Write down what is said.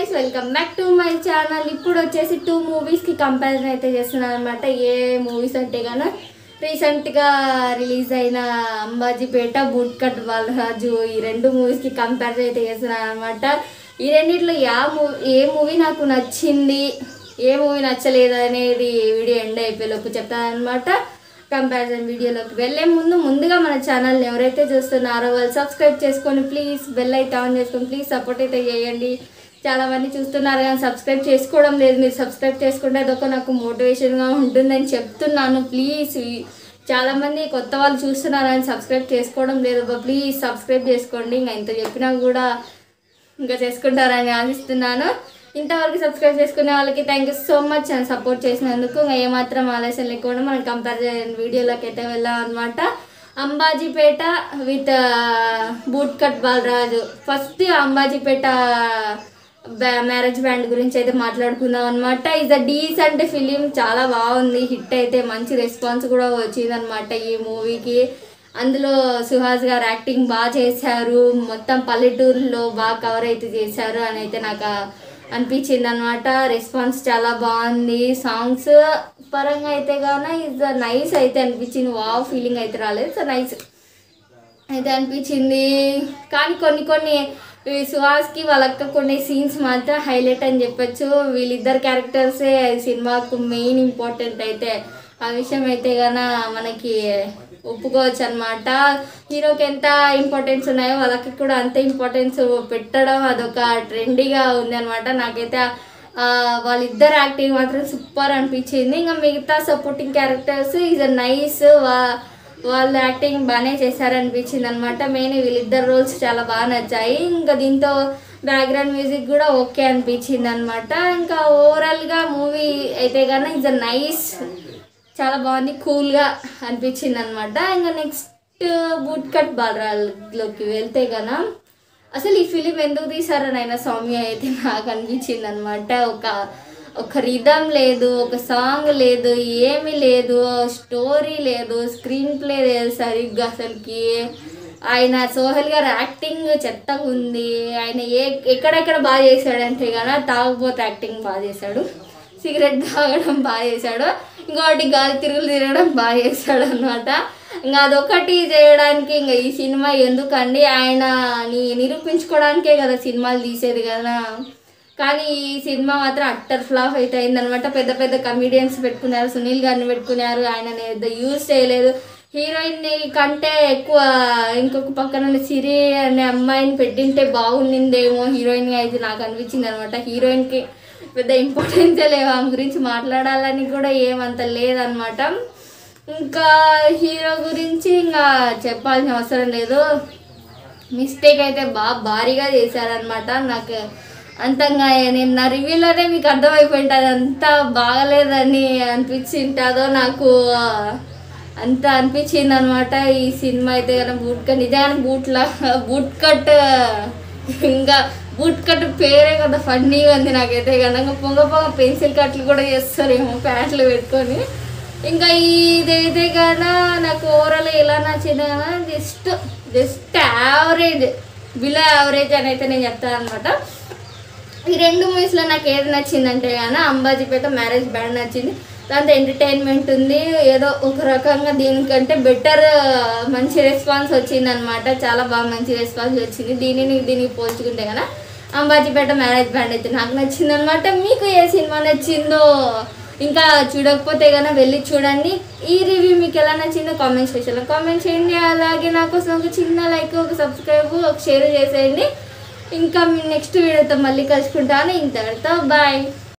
guys welcome back to my channel ఇప్పుడు వచ్చేసి 2 movies కి కంపారిజన్ అయితే చేస్తున్నాను అన్నమాట ఏ మూవీస్ అంటే గాన రీసెంట్ గా రిలీజ్ అయిన అంబాజీపేట బూట్ కట్ బాలరాజు ఈ రెండు మూవీస్ కి కంపారిజన్ అయితే చేస్తున్నాను అన్నమాట ఈ రెండిట్లో ఏ మూవీ నాకు నచ్చింది ఏ మూవీ నచ్చలేదు అనేది వీడియో ఎండ్ అయిపోయేలోపు చెప్తాను అన్నమాట కంపారిజన్ వీడియోలోకి వెళ్ళే ముందుగా మన ఛానల్ని ఎవరైతే చూస్తున్నారో వాళ్ళు సబ్స్క్రైబ్ చేసుకొని ప్లీజ్ బెల్ అయితే ఆన్ చేసుకొని ప్లీజ్ సపోర్ట్ అయితే చేయండి చాలా మంది చూస్తున్నారు కానీ సబ్స్క్రైబ్ చేసుకోవడం లేదు మీరు సబ్స్క్రైబ్ చేసుకుంటే అదొక నాకు మోటివేషన్గా ఉంటుందని చెప్తున్నాను ప్లీజ్ చాలా మంది కొత్త వాళ్ళు చూస్తున్నారు కానీ సబ్స్క్రైబ్ చేసుకోవడం లేదు ప్లీజ్ సబ్స్క్రైబ్ చేసుకోండి ఇంకా ఇంత చెప్పినా కూడా ఇంకా చేసుకుంటారని ఆశిస్తున్నాను ఇంతవరకు సబ్స్క్రైబ్ చేసుకునే వాళ్ళకి థ్యాంక్ యూ సో మచ్ అని సపోర్ట్ చేసినందుకు ఇంకా ఏమాత్రం ఆలస్యం లేకుండా మనం కంపారిజన్ వీడియోలోకి అయితే వెళ్ళాం అనమాట Ambajipeta with boot cut Balaraju first Ambajipeta marriage band గురించి అయితే మాట్లాడుకుందాం అనమాట ఇది డీసెంట్ ఫిలిం చాలా బాగుంది హిట్ అయితే మంచి రెస్పాన్స్ కూడా వచ్చిందనమాట ఈ మూవీకి అందులో సుహాస్ గారు యాక్టింగ్ బాగా చేశారు మొత్తం పల్లెటూరులో బాగా కవర్ అయితే చేశారు అని అయితే నాకు అనిపించింది అనమాట రెస్పాన్స్ చాలా బాగుంది సాంగ్స్ పరంగా అయితే గాన ఇస్ నైస్ అయితే అనిపించింది వావ్ ఫీలింగ్ అయితే రాలేదు సో నైస్ అయితే అనిపించింది కానీ కొన్ని సుహాస్కి వాళ్ళక్క కొన్ని సీన్స్ మాత్రం హైలైట్ అని చెప్పొచ్చు వీళ్ళిద్దరు క్యారెక్టర్సే సినిమాకు మెయిన్ ఇంపార్టెంట్ అయితే ఆ విషయం అయితే గాన మనకి ఒప్పుకోవచ్చు అనమాట హీరోకి ఎంత ఇంపార్టెన్స్ ఉన్నాయో వాళ్ళకి కూడా అంత ఇంపార్టెన్స్ పెట్టడం అదొక ట్రెండీగా ఉంది అనమాట నాకైతే వాళ్ళిద్దరు యాక్టింగ్ మాత్రం సూపర్ అనిపించింది ఇంకా మిగతా సపోర్టింగ్ క్యారెక్టర్స్ ఈజ్ నైస్ వాళ్ళ యాక్టింగ్ బాగానే చేశారనిపించింది అనమాట మెయిన్ వీళ్ళిద్దరు రోల్స్ చాలా బాగా నచ్చాయి ఇంకా దీంతో బ్యాక్గ్రౌండ్ మ్యూజిక్ కూడా ఓకే అనిపించింది అనమాట ఇంకా ఓవరాల్గా మూవీ అయితే కానీ ఈజ్ నైస్ చాలా బాగుంది కూల్గా అనిపించింది అనమాట ఇంకా నెక్స్ట్ బూట్ కట్ బాలరాజులోకి వెళ్తే కన్నా అసలు ఈ ఫిలిం ఎందుకు తీసారని అయినా స్వామి అయితే నాకు అనిపించింది అనమాట ఒక రిథమ్ లేదు ఒక సాంగ్ లేదు ఏమీ లేదు స్టోరీ లేదు స్క్రీన్ ప్లే లేదు సరిగ్గా అసలుకి ఆయన సోహెల్ గారు యాక్టింగ్ చెత్తగా ఉంది ఆయన ఎక్కడెక్కడ బాగా చేశాడంటే కదా తాగబోతే యాక్టింగ్ బాగా చేశాడు సిగరెట్ తాగడం బాగా చేశాడు ఇంకోటి గాలి తిరగడం బాగా చేశాడు అనమాట ఇంకా అదొకటి చేయడానికి ఇంకా ఈ సినిమా ఎందుకండి ఆయన నిరూపించుకోవడానికే కదా సినిమాలు తీసేది కదా కానీ ఈ సినిమా మాత్రం అట్టర్ ఫ్లాప్ అయితే అయిందనమాట పెద్ద కమెడియన్స్ పెట్టుకున్నారు సునీల్ గారిని పెట్టుకున్నారు ఆయన యూజ్ చేయలేదు హీరోయిన్ కంటే ఎక్కువ ఇంకొక పక్కన సిరి అనే అమ్మాయిని పెట్టింటే బాగుండిందేమో హీరోయిన్గా అయితే నాకు అనిపించింది అనమాట హీరోయిన్కి పెద్ద ఇంపార్టెన్సే లేవు ఆమె గురించి మాట్లాడాలని కూడా ఏమంత లేదనమాట ఇంకా హీరో గురించి ఇంకా చెప్పాల్సిన అవసరం లేదు మిస్టేక్ అయితే భారీగా చేశారనమాట నాకు అంతంగా నేను నా రివ్యూలోనే మీకు అర్థమైపోయింటుంది అంత బాగలేదని అనిపించింటుందో నాకు అంత అనిపించింది అనమాట ఈ సినిమా అయితే కనుక నిజంగానే బూట్ కట్ ఇంకా బూట్ కట్ పేరే కదా ఫన్నీగా ఉంది నాకైతే కనుక పొంగ పెన్సిల్ కట్లు కూడా చేస్తారేమో ప్యాంట్లు పెట్టుకొని ఇంకా ఇదైతే కదా నాకు ఓవరాల్ ఎలా నచ్చింది కదా జస్ట్ యావరేజ్ బిలో యావరేజ్ అని అయితే నేను చెప్తాను అనమాట ఈ రెండు మూవీస్లో నాకు ఏది నచ్చిందంటే కానీ అంబాజీపేట మ్యారేజ్ బ్యాండ్ నచ్చింది దాంతో ఎంటర్టైన్మెంట్ ఉంది ఏదో ఒక రకంగా దీనికంటే బెటర్ మంచి రెస్పాన్స్ వచ్చిందనమాట చాలా బాగా మంచి రెస్పాన్స్ వచ్చింది దీనికి పోల్చుకుంటే కదా అంబాజీపేట మ్యారేజ్ బ్యాండ్ అయితే నాకు నచ్చింది అనమాట మీకు ఏ సినిమా నచ్చిందో ఇంకా చూడకపోతే కనుక వెళ్ళి చూడండి ఈ రివ్యూ మీకు ఎలా నచ్చిందో కామెంట్ సెక్షన్లో కామెంట్ చేయండి అలాగే నాకు ఒక చిన్న లైక్ ఒక సబ్స్క్రైబ్ ఒక షేర్ చేసేయండి ఇంకా నెక్స్ట్ వీడియోతో మళ్ళీ కలుసుకుంటాను ఇంతటితో బాయ్